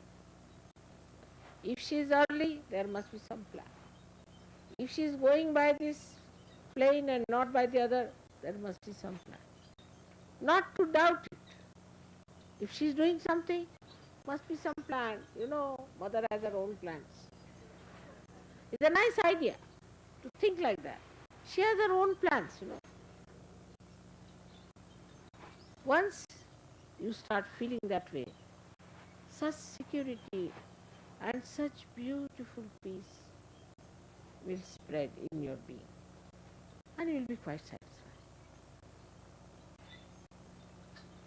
If she is early, there must be some plan. If she is going by this plane and not by the other, there must be some plan. Not to doubt it. If she is doing something, must be some plan. You know, mother has her own plans. It's a nice idea to think like that. She has her own plans, you know. Once you start feeling that way, such security and such beautiful peace will spread in your being and you will be quite satisfied.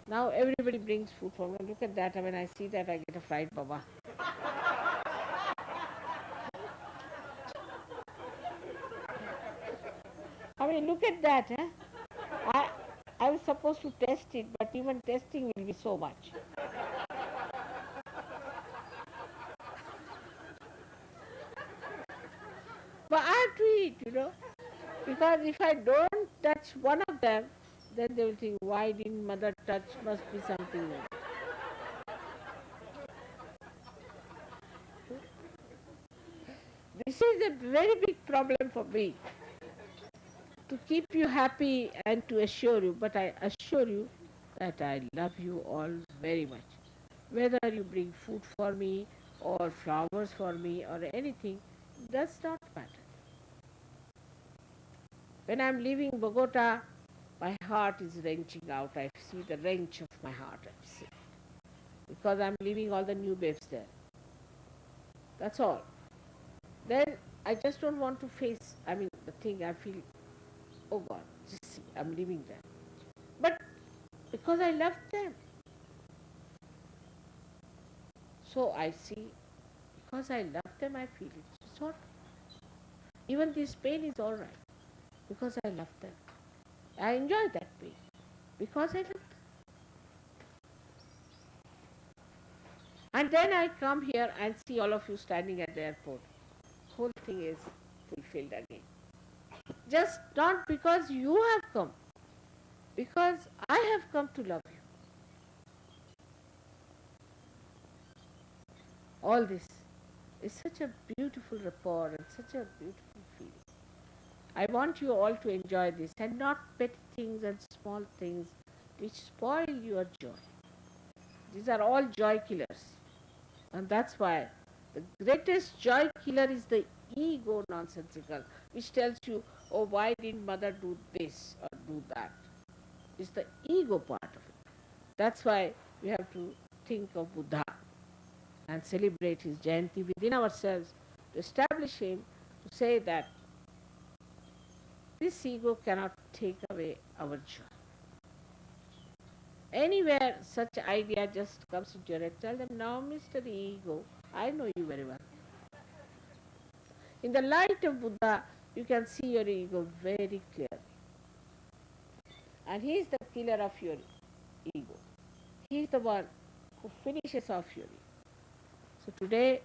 Now everybody brings food for me. Look at that. When I see that, I get a fright, Baba. I mean, look at that. Eh? I, I was supposed to test it, but even testing will be so much. But I have to eat, you know, because if I don't touch one of them, then they will think, why didn't mother touch? Must be something. This is a very big problem for me, to keep you happy and to assure you. But I assure you that I love you all very much. Whether you bring food for me or flowers for me or anything, does not matter. When I'm leaving Bogota, my heart is wrenching out. I see the wrench of my heart. I see. Because I'm leaving all the new babes there. That's all. Then I just don't want to face, the thing. I feel, oh God, just see, I'm leaving them. But because I love them. So I see, because I love them, I feel it. It's all right. Even this pain is all right. Because I love them. I enjoy that pain. Because I love them. And then I come here and see all of you standing at the airport. Whole thing is fulfilled again. Just not because you have come, because I have come to love you. All this is such a beautiful rapport and such a beautiful feeling. I want you all to enjoy this and not petty things and small things which spoil your joy. These are all joy killers. And that's why the greatest joy killer is the ego nonsensical, which tells you, oh, why didn't mother do this or do that? It's the ego part of it. That's why we have to think of Buddha and celebrate his Jayanti within ourselves to establish him, to say that this ego cannot take away our joy. Anywhere such idea just comes into your head, tell them, now Mr. Ego, I know you very well. In the light of Buddha, you can see your ego very clearly. And he is the killer of your ego. He is the one who finishes off your ego. So today,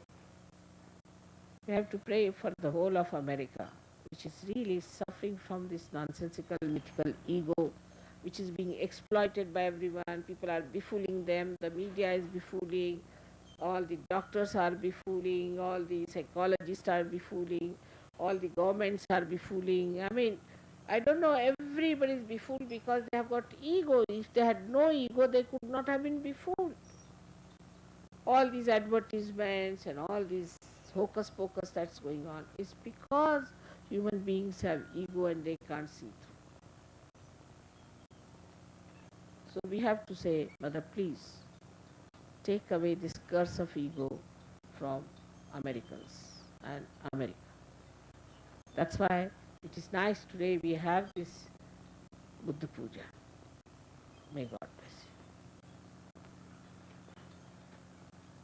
we have to pray for the whole of America, which is really suffering from this nonsensical, mythical ego, which is being exploited by everyone. People are befooling them, the media is befooling, all the doctors are befooling, all the psychologists are befooling, all the governments are befooling. I mean, I don't know, everybody is befooled because they have got ego. If they had no ego, they could not have been befooled. All these advertisements and all these hocus pocus that's going on is because human beings have ego and they can't see through. So we have to say, Mother, please take away this curse of ego from Americans and America. That's why it is nice today we have this Buddha Puja. May God